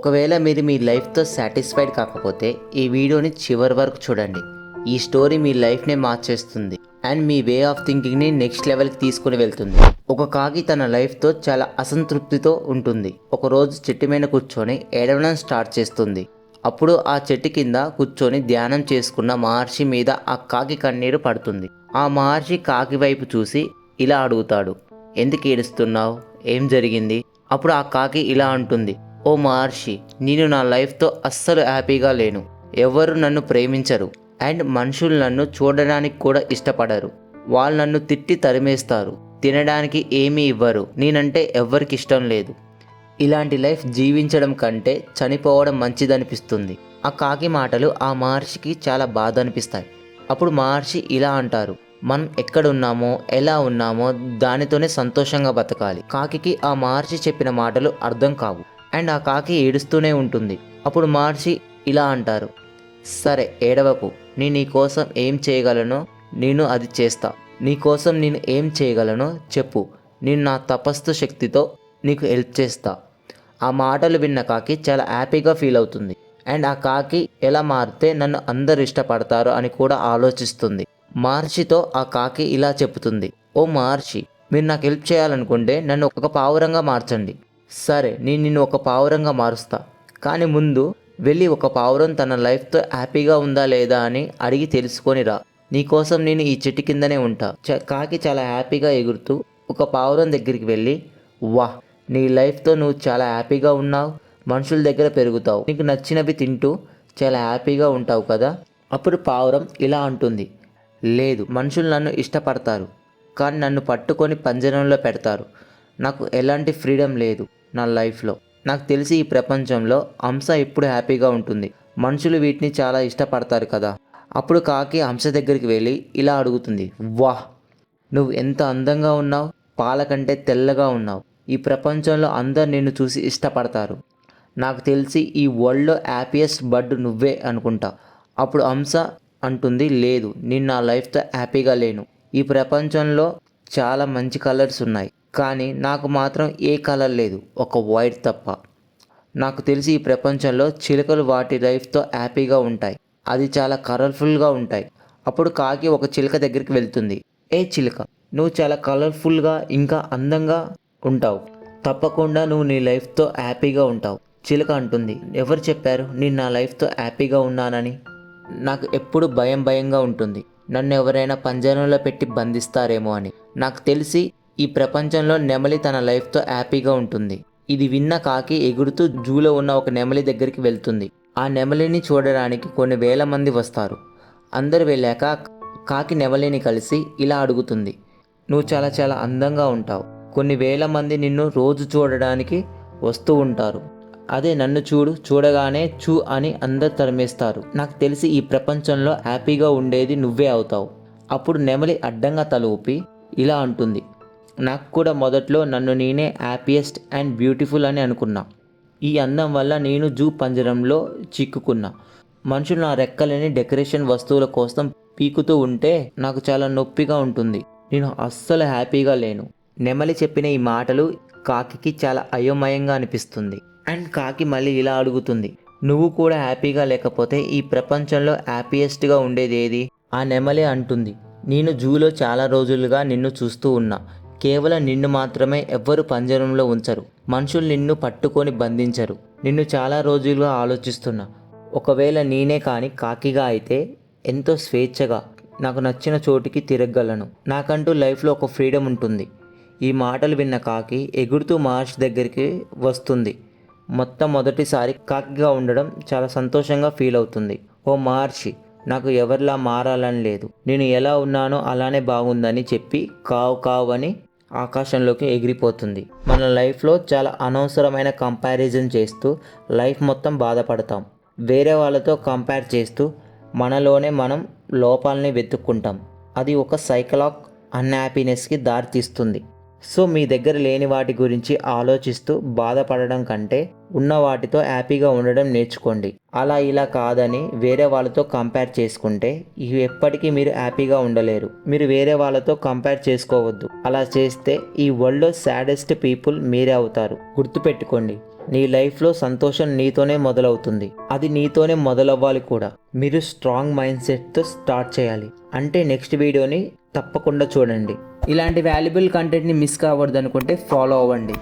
ఒకవేళ మీరు మీ లైఫ్తో సాటిస్ఫైడ్ కాకపోతే ఈ వీడియోని చివరి వరకు చూడండి. ఈ స్టోరీ మీ లైఫ్నే మార్చేస్తుంది అండ్ మీ వే ఆఫ్ థింకింగ్ని నెక్స్ట్ లెవెల్కి తీసుకుని వెళ్తుంది. ఒక కాకి తన లైఫ్తో చాలా అసంతృప్తితో ఉంటుంది. ఒకరోజు చెట్టు మీద కూర్చొని ఏడవడం స్టార్ట్ చేస్తుంది. అప్పుడు ఆ చెట్టు కింద కూర్చొని ధ్యానం చేసుకున్న మహర్షి మీద ఆ కాకి కన్నీరు పడుతుంది. ఆ మహర్షి కాకి వైపు చూసి ఇలా అడుగుతాడు, ఎందుకు ఏడుస్తున్నావు, ఏం జరిగింది? అప్పుడు ఆ కాకి ఇలా అంటుంది, ఓ మహర్షి, నేను నా లైఫ్తో అస్సలు హ్యాపీగా లేను. ఎవరు నన్ను ప్రేమించరు అండ్ మనుషులు నన్ను చూడడానికి కూడా ఇష్టపడరు. వాళ్ళు నన్ను తిట్టి తరిమేస్తారు, తినడానికి ఏమీ ఇవ్వరు, నేనంటే ఎవరికి ఇష్టం లేదు. ఇలాంటి లైఫ్ జీవించడం కంటే చనిపోవడం మంచిదనిపిస్తుంది. ఆ కాకి మాటలు ఆ మహర్షికి చాలా బాధ అనిపిస్తాయి. అప్పుడు మహర్షి ఇలా అంటారు, మనం ఎక్కడున్నామో ఎలా ఉన్నామో దానితోనే సంతోషంగా బతకాలి. కాకికి ఆ మహర్షి చెప్పిన మాటలు అర్థం కావు అండ్ ఆ కాకి ఏడుస్తూనే ఉంటుంది. అప్పుడు మహర్షి ఇలా అంటారు, సరే ఏడవకు, నేను నీ కోసం ఏం చేయగలనో నేను అది చేస్తా. నీ కోసం నేను ఏం చేయగలనో చెప్పు, నేను నా తపస్సు శక్తితో నీకు హెల్ప్ చేస్తా. ఆ మాటలు విన్న కాకి చాలా హ్యాపీగా ఫీల్ అవుతుంది అండ్ ఆ కాకి ఎలా మారితే నన్ను అందరు ఇష్టపడతారు అని కూడా ఆలోచిస్తుంది. మహర్షితో ఆ కాకి ఇలా చెప్తుంది, ఓ మహర్షి, మీరు నాకు హెల్ప్ చేయాలనుకుంటే నన్ను ఒక పావురంగా మార్చండి. సరే, నేను నిన్ను ఒక పావురంగా మారుస్తా, కానీ ముందు వెళ్ళి ఒక పావురం తన లైఫ్తో హ్యాపీగా ఉందా లేదా అని అడిగి తెలుసుకొని రా. నీకోసం నేను ఈ చెట్టు కిందనే ఉంటా. కాకి చాలా హ్యాపీగా ఎగురుతూ ఒక పావురం దగ్గరికి వెళ్ళి, వాహ్, నీ లైఫ్తో నువ్వు చాలా హ్యాపీగా ఉన్నావు, మనుషుల దగ్గర పెరుగుతావు, నీకు నచ్చినవి తింటూ చాలా హ్యాపీగా ఉంటావు కదా. అప్పుడు పావురం ఇలా అంటుంది, లేదు, మనుషులు నన్ను ఇష్టపడతారు కానీ నన్ను పట్టుకొని పంజరంలో పెడతారు. నాకు ఎలాంటి ఫ్రీడమ్ లేదు నా లైఫ్లో. నాకు తెలిసి ఈ ప్రపంచంలో హంస ఎప్పుడు హ్యాపీగా ఉంటుంది, మనుషులు వీటిని చాలా ఇష్టపడతారు కదా. అప్పుడు కాకి హంస దగ్గరికి వెళ్ళి ఇలా అడుగుతుంది, వాహ్, నువ్వు ఎంత అందంగా ఉన్నావు, పాల కంటే తెల్లగా ఉన్నావు, ఈ ప్రపంచంలో అందరు నిన్ను చూసి ఇష్టపడతారు. నాకు తెలిసి ఈ వరల్డ్లో హ్యాపీయెస్ట్ బర్డ్ నువ్వే అనుకుంటా. అప్పుడు హంస అంటుంది, లేదు, నేను నా లైఫ్తో హ్యాపీగా లేను. ఈ ప్రపంచంలో చాలా మంచి కలర్స్ ఉన్నాయి కానీ నాకు మాత్రం ఏ కలర్ లేదు, ఒక వైట్ తప్ప. నాకు తెలిసి ఈ ప్రపంచంలో చిలుకలు వాటి లైఫ్తో హ్యాపీగా ఉంటాయి, అది చాలా కలర్ఫుల్గా ఉంటాయి. అప్పుడు కాకి ఒక చిలుక దగ్గరికి వెళ్తుంది, ఏ చిలుక, నువ్వు చాలా కలర్ఫుల్గా ఇంకా అందంగా ఉంటావు, తప్పకుండా నువ్వు నీ లైఫ్తో హ్యాపీగా ఉంటావు. చిలుక అంటుంది, ఎవరు చెప్పారు నేను నా లైఫ్తో హ్యాపీగా ఉన్నానని? నాకు ఎప్పుడు భయంగా ఉంటుంది, నన్ను ఎవరైనా పంజరంలో పెట్టి బంధిస్తారేమో అని. నాకు తెలిసి ఈ ప్రపంచంలో నెమలి తన లైఫ్తో హ్యాపీగా ఉంటుంది. ఇది విన్న కాకి ఎగురుతూ జూలో ఉన్న ఒక నెమలి దగ్గరికి వెళ్తుంది. ఆ నెమలిని చూడడానికి కొన్ని వేల మంది వస్తారు. అందరు వెళ్ళాక కాకి నెమలిని కలిసి ఇలా అడుగుతుంది, నువ్వు చాలా చాలా అందంగా ఉంటావు, కొన్ని వేల మంది నిన్ను రోజు చూడడానికి వస్తూ ఉంటారు, అదే నన్ను చూడగానే చూ అని అందరు తరిమేస్తారు. నాకు తెలిసి ఈ ప్రపంచంలో హ్యాపీగా ఉండేది నువ్వే అవుతావు. అప్పుడు నెమలి అడ్డంగా తల ఊపి ఇలా అంటుంది, నాకు కూడా మొదట్లో నన్ను నేనే హ్యాపీయెస్ట్ అండ్ బ్యూటిఫుల్ అని అనుకున్నా. ఈ అందం వల్ల నేను జూ పంజరంలో చిక్కుకున్నా. మనుషులు నా రెక్కలని డెకరేషన్ వస్తువుల కోసం పీకుతూ ఉంటే నాకు చాలా నొప్పిగా ఉంటుంది, నేను అస్సలు హ్యాపీగా లేను. నెమలి చెప్పిన ఈ మాటలు కాకికి చాలా అయోమయంగా అనిపిస్తుంది అండ్ కాకి మళ్ళీ ఇలా అడుగుతుంది, నువ్వు కూడా హ్యాపీగా లేకపోతే ఈ ప్రపంచంలో హ్యాపీయెస్ట్గా ఉండేది ఏది? ఆ నెమలి అంటుంది, నేను జూలో చాలా రోజులుగా నిన్ను చూస్తూ ఉన్నా, కేవలం నిన్ను మాత్రమే ఎవ్వరు పంజరంలో ఉంచరు, మనుషులు నిన్ను పట్టుకొని బంధించరు. నిన్ను చాలా రోజులుగా ఆలోచిస్తున్నా, ఒకవేళ నేనే కానీ కాకిగా అయితే ఎంతో స్వేచ్ఛగా నాకు నచ్చిన చోటికి తిరగలను, నాకంటూ లైఫ్లో ఒక ఫ్రీడమ్ ఉంటుంది. ఈ మాటలు విన్న కాకి ఎగురుతూ మహర్షి దగ్గరికి వస్తుంది. మొదటిసారి కాకిగా ఉండడం చాలా సంతోషంగా ఫీల్ అవుతుంది. ఓ మహర్షి, నాకు ఎవరిలా మారాలని లేదు, నేను ఎలా ఉన్నానో అలానే బాగుందని చెప్పి కావు అని ఆకాశంలోకి ఎగిరిపోతుంది. మన లైఫ్లో చాలా అనవసరమైన కంపారిజన్ చేస్తూ లైఫ్ మొత్తం బాధపడతాం. వేరే వాళ్ళతో కంపేర్ చేస్తూ మనలోనే మనం లోపాలని వెతుక్కుంటాం. అది ఒక సైకిల్ ఆఫ్ అన్హ్యాపీనెస్కి దారితీస్తుంది. సో మీ దగ్గర లేని వాటి గురించి ఆలోచిస్తూ బాధపడడం కంటే ఉన్న వాటితో హ్యాపీగా ఉండడం నేర్చుకోండి. అలా ఇలా కాదని వేరే వాళ్ళతో కంపేర్ చేసుకుంటే ఎప్పటికీ మీరు హ్యాపీగా ఉండలేరు. మీరు వేరే వాళ్ళతో కంపేర్ చేసుకోవద్దు. అలా చేస్తే ఈ వరల్డ్లో సాడెస్ట్ పీపుల్ మీరే అవుతారు. గుర్తుపెట్టుకోండి. నీ లైఫ్లో సంతోషం నీతోనే మొదలవుతుంది, అది నీతోనే మొదలవ్వాలి కూడా. మీరు స్ట్రాంగ్ మైండ్ సెట్తో స్టార్ట్ చేయాలి. అంటే నెక్స్ట్ వీడియోని తప్పకుండా చూడండి. ఇలాంటి వాల్యుబుల్ కంటెంట్ని మిస్ కావద్దు అనుకుంటే ఫాలో అవ్వండి.